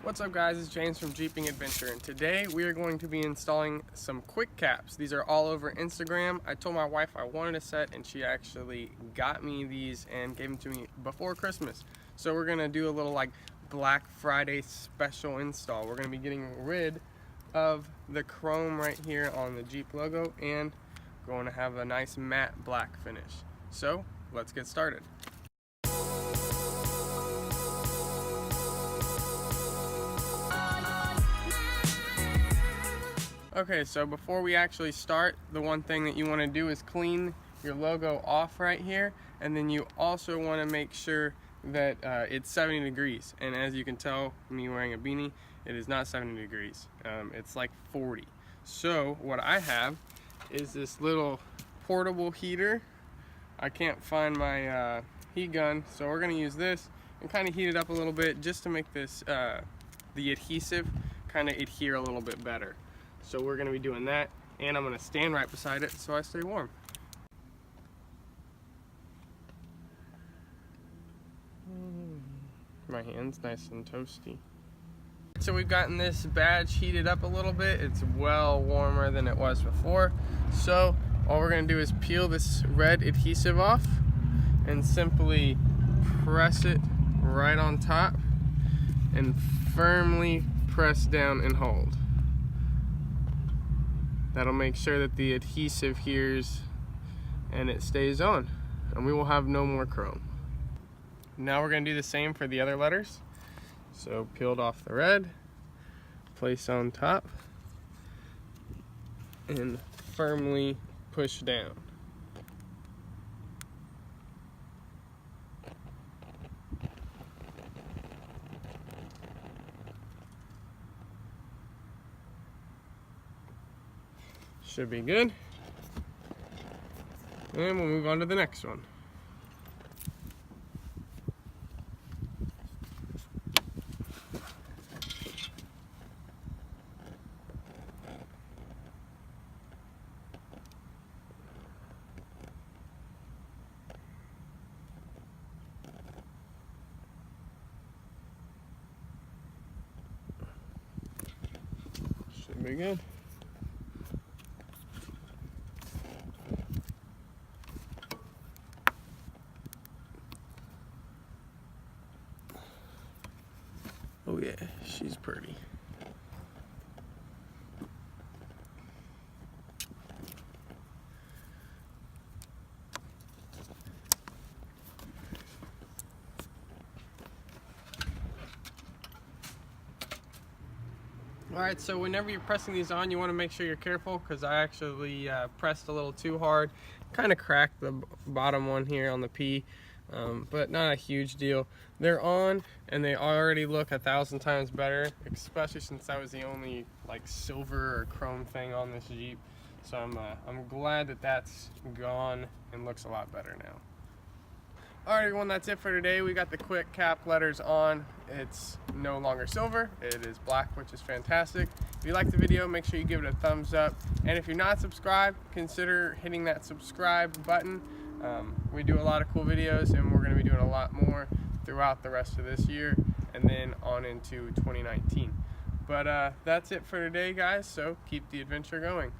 What's up guys, it's James from Jeeping Adventure, and today we are going to be installing some QUICKKAPs. These are all over Instagram. I told my wife I wanted a set and she actually got me these and gave them to me before Christmas. So we're going to do a little like Black Friday special install. We're going to be getting rid of the chrome right here on the Jeep logo and going to have a nice matte black finish. So let's get started. Okay, so before we actually start, the one thing that you want to do is clean your logo off right here, and then you also want to make sure that it's 70 degrees. And as you can tell, me wearing a beanie, it is not 70 degrees. It's like 40. So what I have is this little portable heater. I can't find my heat gun, so we're going to use this and kind of heat it up a little bit just to make this the adhesive kind of adhere a little bit better. So we're going to be doing that, and I'm going to stand right beside it so I stay warm. My hand's nice and toasty. So we've gotten this badge heated up a little bit. It's well warmer than it was before. So all we're going to do is peel this red adhesive off and simply press it right on top and firmly press down and hold. That'll make sure that the adhesive adheres and it stays on, and we will have no more chrome. Now we're going to do the same for the other letters. So peeled off the red, place on top, and firmly push down. Should be good. And we'll move on to the next one. Should be good. Oh yeah, she's pretty. Alright, so whenever you're pressing these on, you want to make sure you're careful, because I actually pressed a little too hard. Kind of cracked the bottom one here on the P. But not a huge deal. They're on and they already look 1,000 times better, especially since that was the only like silver or chrome thing on this Jeep. So I'm glad that that's gone and looks a lot better now. Alright everyone, that's it for today. We got the QUICKKAP letters on. It's no longer silver, it is black, which is fantastic. If you liked the video, make sure you give it a thumbs up. And if you're not subscribed, consider hitting that subscribe button. We do a lot of cool videos, and we're going to be doing a lot more throughout the rest of this year and then on into 2019. But that's it for today guys, so keep the adventure going.